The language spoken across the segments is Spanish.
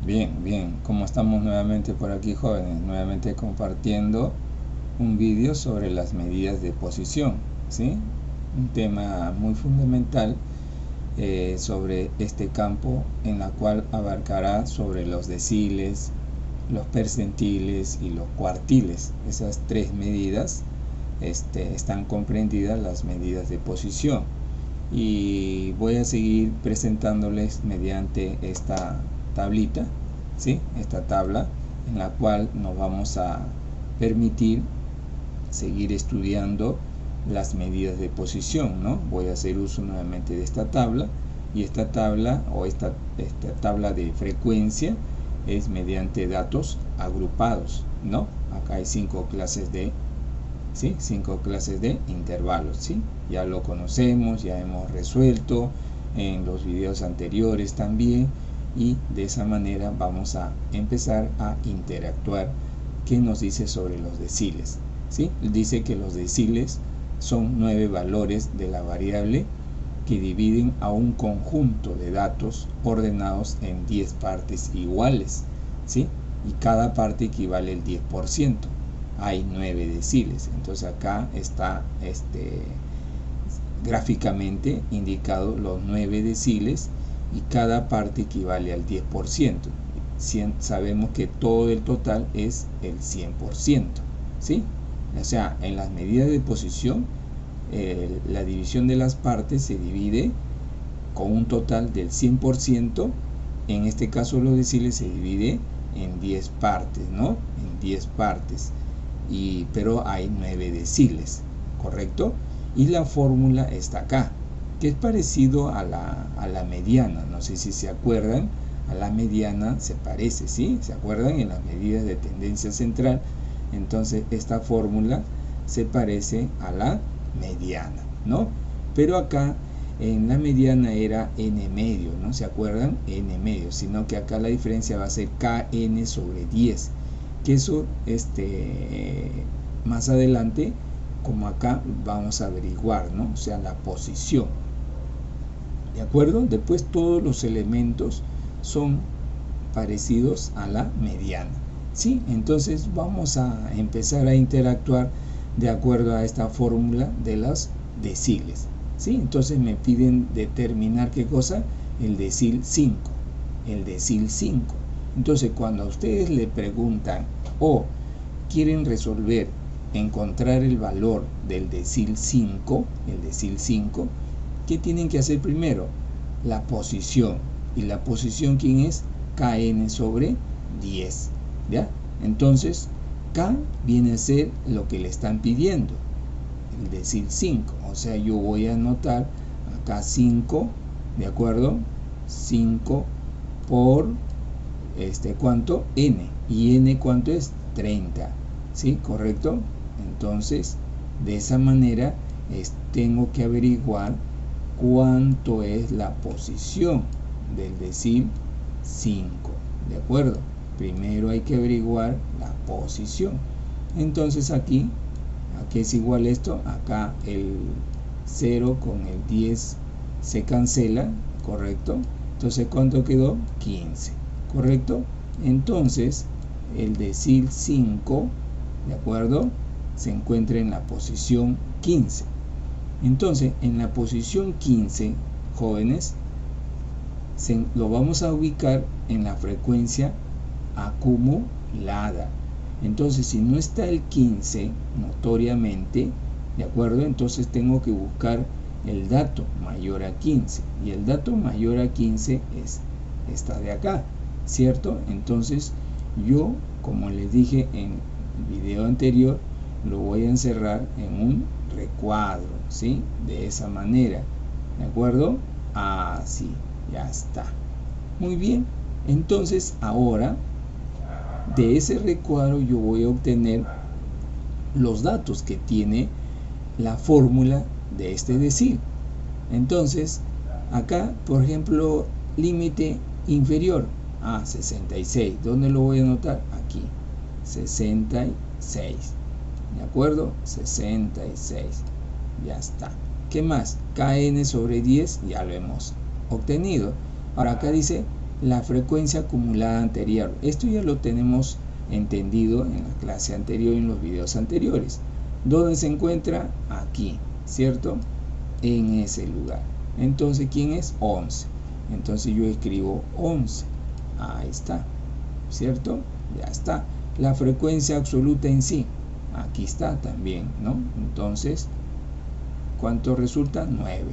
Bien, como estamos nuevamente por aquí, jóvenes, nuevamente compartiendo un vídeo sobre las medidas de posición, ¿sí? Un tema muy fundamental sobre este campo, en la cual abarcará sobre los deciles, los percentiles y los cuartiles. Esas tres medidas están comprendidas las medidas de posición, y voy a seguir presentándoles mediante esta tablita, ¿sí? Esta tabla en la cual nos vamos a permitir seguir estudiando las medidas de posición, ¿no? Voy a hacer uso nuevamente de esta tabla, y esta tabla esta tabla de frecuencia es mediante datos agrupados, ¿no? Acá hay 5 clases de ¿sí? 5 clases de intervalos, ¿sí? Ya lo conocemos, ya hemos resuelto en los videos anteriores también, y de esa manera vamos a empezar a interactuar. ¿Qué nos dice sobre los deciles? ¿Sí? Dice que los deciles son 9 valores de la variable que dividen a un conjunto de datos ordenados en 10 partes iguales, ¿sí? Y cada parte equivale al 10%. Hay 9 deciles. Entonces acá está gráficamente indicado los 9 deciles, y cada parte equivale al 10%. Sabemos que todo el total es el 100%, ¿sí? O sea, en las medidas de posición, la división de las partes se divide con un total del 100%. En este caso los deciles se divide en 10 partes, ¿no? En 10 partes. Pero hay 9 deciles, ¿correcto? Y la fórmula está acá, que es parecido a la mediana. No sé si se acuerdan, a la mediana se parece, ¿sí? ¿Se acuerdan? En las medidas de tendencia central. Entonces esta fórmula se parece a la mediana, ¿no? Pero acá en la mediana era n medio, ¿no? ¿Se acuerdan? N medio, sino que acá la diferencia va a ser kn sobre 10. Que eso más adelante, como acá, vamos a averiguar, ¿no? O sea, la posición, ¿de acuerdo? Después todos los elementos son parecidos a la mediana, ¿sí? Entonces vamos a empezar a interactuar de acuerdo a esta fórmula de los deciles, ¿sí? Entonces me piden determinar ¿qué cosa? El decil 5, el decil 5. Entonces cuando a ustedes le preguntan o quieren resolver, encontrar el valor del decil 5, ¿qué tienen que hacer primero? La posición. ¿Y la posición quién es? Kn sobre 10, ¿ya? Entonces K viene a ser lo que le están pidiendo, el decil 5. O sea, yo voy a anotar acá 5, ¿de acuerdo? 5 por ¿cuánto? N. ¿Y N cuánto es? 30, ¿sí? ¿Correcto? Entonces, de esa manera tengo que averiguar cuánto es la posición del decil 5, ¿de acuerdo? Primero hay que averiguar la posición. Entonces aquí es igual esto, acá el 0 con el 10 se cancela, ¿correcto? Entonces, ¿cuánto quedó? 15, ¿correcto? Entonces, el decil 5, ¿de acuerdo?, se encuentra en la posición 15. Entonces, en la posición 15, jóvenes, lo vamos a ubicar en la frecuencia acumulada. Entonces, si no está el 15, notoriamente, ¿de acuerdo?, entonces tengo que buscar el dato mayor a 15. Y el dato mayor a 15 es esta de acá, ¿cierto? Entonces, yo, como les dije en el video anterior, lo voy a encerrar en un recuadro, ¿sí? De esa manera, ¿de acuerdo? Así, ya está. Muy bien. Entonces, ahora, de ese recuadro yo voy a obtener los datos que tiene la fórmula de este decil. Entonces, acá, por ejemplo, límite inferior a 66. ¿Dónde lo voy a anotar? Aquí, 66. ¿De acuerdo? 66. Ya está. ¿Qué más? Kn sobre 10 ya lo hemos obtenido. Ahora acá dice la frecuencia acumulada anterior. Esto ya lo tenemos entendido en la clase anterior y en los videos anteriores. ¿Dónde se encuentra? Aquí, ¿cierto? En ese lugar. Entonces, ¿quién es? 11. Entonces yo escribo 11. Ahí está, ¿cierto? Ya está. La frecuencia absoluta en sí, aquí está también, ¿no? Entonces, ¿cuánto resulta? 9.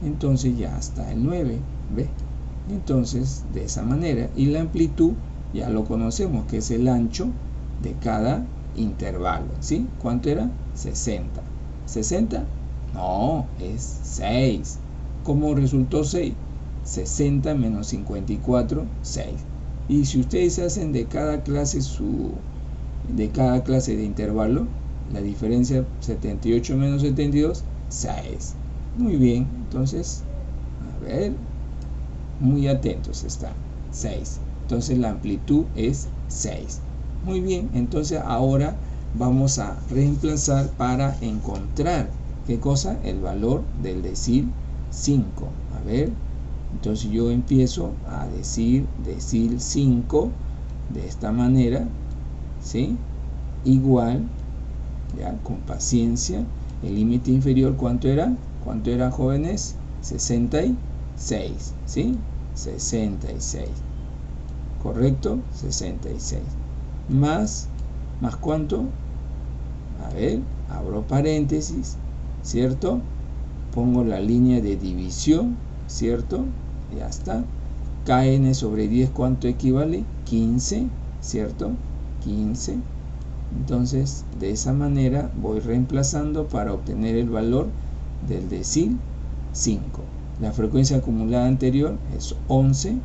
Entonces ya está el 9, ¿ve? Entonces, de esa manera. Y la amplitud, ya lo conocemos, que es el ancho de cada intervalo, ¿sí? ¿Cuánto era? 60. ¿60? No, es 6. ¿Cómo resultó 6? 60 menos 54, 6. Y si ustedes hacen de cada clase de intervalo, la diferencia 78 menos 72, 6. Muy bien, entonces, a ver, muy atentos están, 6. Entonces la amplitud es 6. Muy bien, entonces ahora vamos a reemplazar para encontrar, ¿qué cosa? El valor del decil 5. A ver, entonces yo empiezo a decir 5 de esta manera, ¿sí? Igual, ya, con paciencia. El límite inferior, ¿cuánto era? ¿Cuánto era, jóvenes? 66, ¿sí? 66. ¿Correcto? 66. ¿Más cuánto? A ver, abro paréntesis, ¿cierto? Pongo la línea de división, ¿cierto? Ya está. KN sobre 10, ¿cuánto equivale? 15, ¿cierto? 15. Entonces, de esa manera voy reemplazando para obtener el valor del decil 5. La frecuencia acumulada anterior es 11,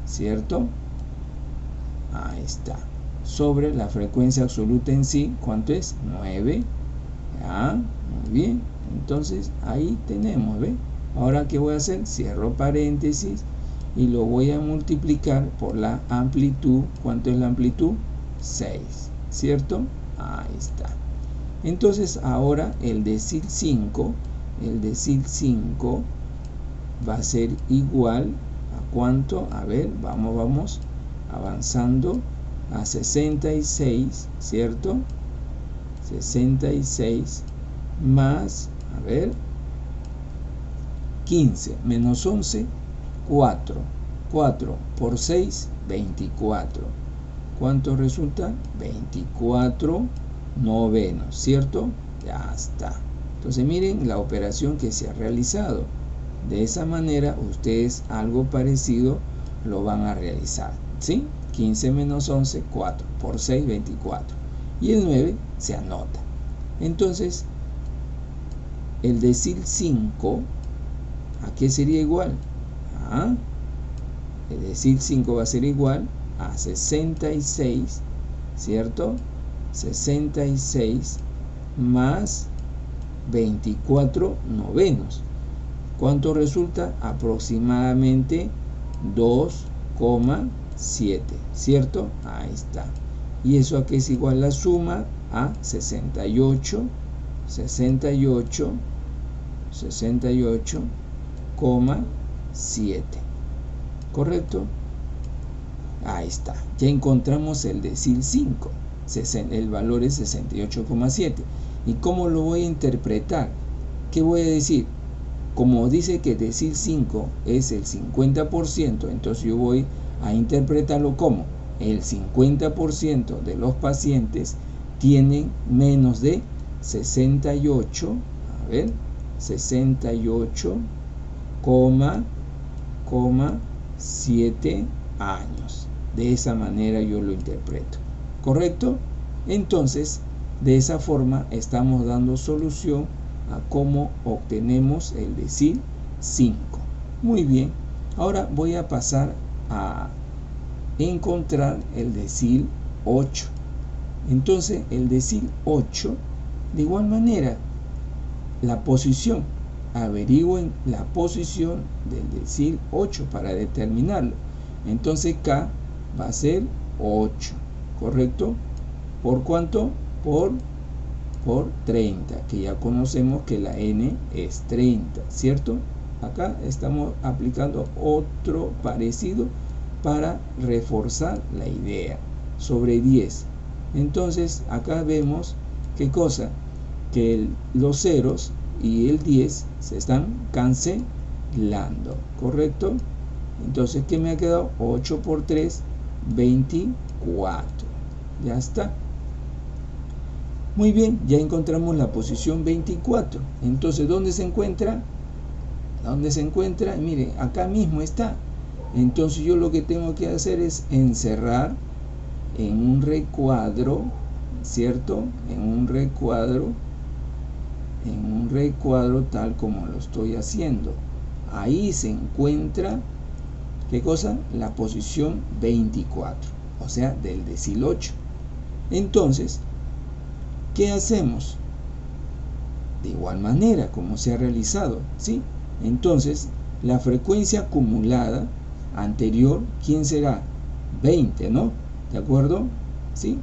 ¿cierto? Ahí está. Sobre la frecuencia absoluta en sí, ¿cuánto es? 9. Ya, muy bien. Entonces, ahí tenemos, ¿ve? Ahora, ¿qué voy a hacer? Cierro paréntesis y lo voy a multiplicar por la amplitud. ¿Cuánto es la amplitud? 6, ¿cierto? Ahí está. Entonces, ahora el decil 5 va a ser igual a ¿cuánto? A ver, vamos avanzando a 66, ¿cierto? 66 más, a ver, 15 menos 11, 4. 4 por 6, 24. ¿Cuánto resulta? 24 novenos, ¿cierto? Ya está. Entonces miren la operación que se ha realizado. De esa manera ustedes algo parecido lo van a realizar, ¿sí? 15 menos 11, 4 por 6, 24. Y el 9 se anota. Entonces, el decil 5, ¿a qué sería igual? El decil 5 va a ser igual a 66, ¿cierto? 66 más 24 novenos. ¿Cuánto resulta? Aproximadamente 2,7, ¿cierto? Ahí está. ¿Y eso a qué es igual? La suma a 68,7. ¿Correcto? Ahí está. Ya encontramos el decil 5. El valor es 68,7. ¿Y cómo lo voy a interpretar? ¿Qué voy a decir? Como dice que decil 5 es el 50%, entonces yo voy a interpretarlo como el 50% de los pacientes tienen menos de 68, a ver, 68,7 años. De esa manera yo lo interpreto. ¿Correcto? Entonces, de esa forma estamos dando solución a cómo obtenemos el decil 5. Muy bien. Ahora voy a pasar a encontrar el decil 8. Entonces, el decil 8, de igual manera, la posición. Averigüen la posición del decil 8 para determinarlo. Entonces, K va a ser 8. ¿Correcto? ¿Por cuánto? Por 30, que ya conocemos que la N es 30, ¿cierto? Acá estamos aplicando otro parecido para reforzar la idea sobre 10. Entonces acá vemos qué cosa, que los ceros y el 10 se están cancelando, ¿correcto? Entonces, ¿qué me ha quedado? 8 por 3, 24. Ya está. Muy bien, ya encontramos la posición 24. Entonces, ¿dónde se encuentra? ¿Dónde se encuentra? Mire, acá mismo está. Entonces yo lo que tengo que hacer es encerrar en un recuadro, ¿cierto? En un recuadro tal como lo estoy haciendo. Ahí se encuentra, ¿qué cosa? La posición 24, o sea, del decil 8. Entonces, ¿qué hacemos? De igual manera como se ha realizado, ¿sí? Entonces, la frecuencia acumulada anterior, ¿quién será? 20, ¿no? ¿De acuerdo? ¿Sí?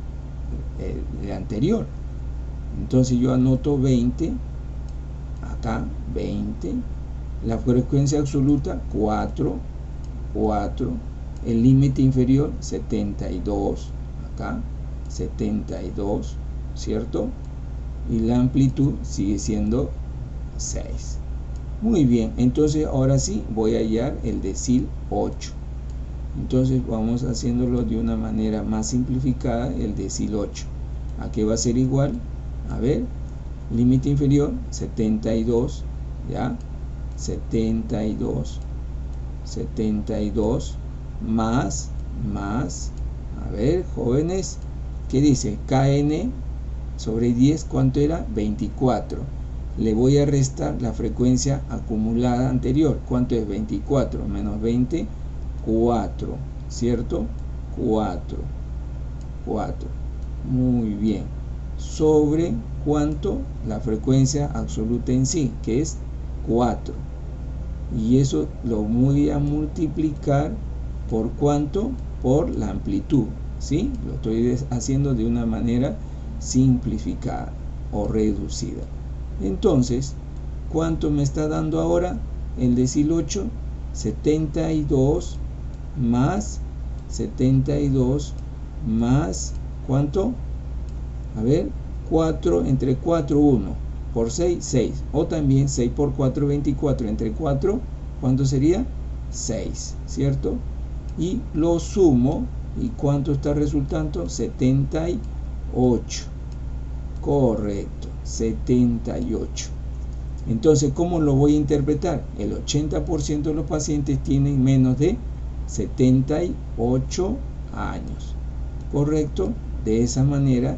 El anterior. Entonces yo anoto 20, acá 20, la frecuencia absoluta 4, el límite inferior 72, acá 72, ¿cierto? Y la amplitud sigue siendo 6. Muy bien, entonces ahora sí voy a hallar el decil 8. Entonces vamos haciéndolo de una manera más simplificada, el decil 8. ¿A qué va a ser igual? A ver, límite inferior 72, ¿ya? 72 más, a ver, jóvenes, ¿qué dice? KN sobre 10, ¿cuánto era? 24. Le voy a restar la frecuencia acumulada anterior. ¿Cuánto es? 24 menos 20, 4, ¿cierto? 4. Muy bien. Sobre, ¿cuánto? La frecuencia absoluta en sí, que es 4. Y eso lo voy a multiplicar por ¿cuánto? Por la amplitud, ¿sí? Lo estoy haciendo de una manera simplificada o reducida. Entonces, ¿cuánto me está dando ahora el decil 8? 72 más, ¿cuánto? A ver, 4 entre 4, 1. Por 6, 6. O también 6 por 4, 24. Entre 4, ¿cuánto sería? 6, ¿cierto? Y lo sumo. ¿Y cuánto está resultando? 78. Correcto, 78. Entonces, ¿cómo lo voy a interpretar? El 80% de los pacientes tienen menos de 78 años. ¿Correcto? De esa manera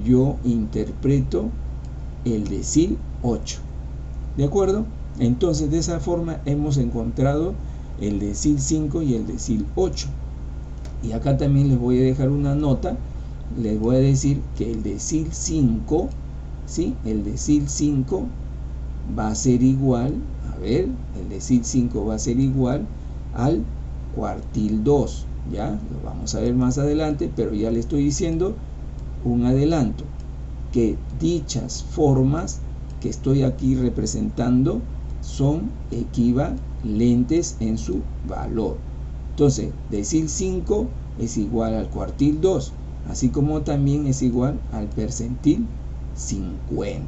yo interpreto el decil 8. ¿De acuerdo? Entonces, de esa forma hemos encontrado el decil 5 y el decil 8. Y acá también les voy a dejar una nota. Les voy a decir que el decil 5, ¿sí? El decil 5 va a ser igual, a ver, el decil 5 va a ser igual al cuartil 2, ¿ya? Lo vamos a ver más adelante, pero ya le estoy diciendo un adelanto, que dichas formas que estoy aquí representando son equivalentes en su valor. Entonces, decil 5 es igual al cuartil 2, así como también es igual al percentil 50.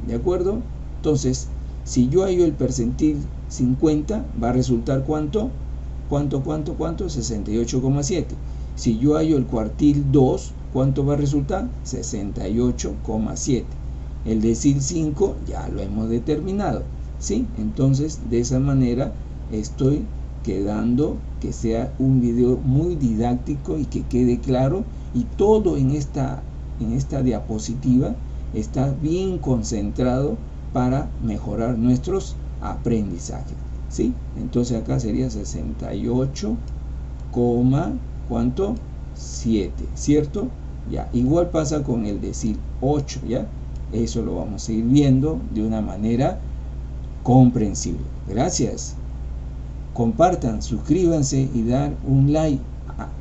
¿De acuerdo? Entonces, si yo hallo el percentil 50, va a resultar ¿cuánto? ¿Cuánto? 68,7. Si yo hallo el cuartil 2, ¿cuánto va a resultar? 68,7. El decil 5 ya lo hemos determinado, ¿sí? Entonces, de esa manera estoy quedando que sea un video muy didáctico y que quede claro, y todo en esta diapositiva está bien concentrado para mejorar nuestros aprendizajes, ¿sí? Entonces acá sería 68, ¿cuánto? 7, ¿cierto? Ya, igual pasa con el decil 8, ¿ya? Eso lo vamos a ir viendo de una manera comprensible. Gracias. Compartan, suscríbanse y dar un like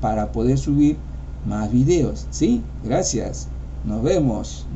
para poder subir más videos, ¿sí? Gracias. Nos vemos.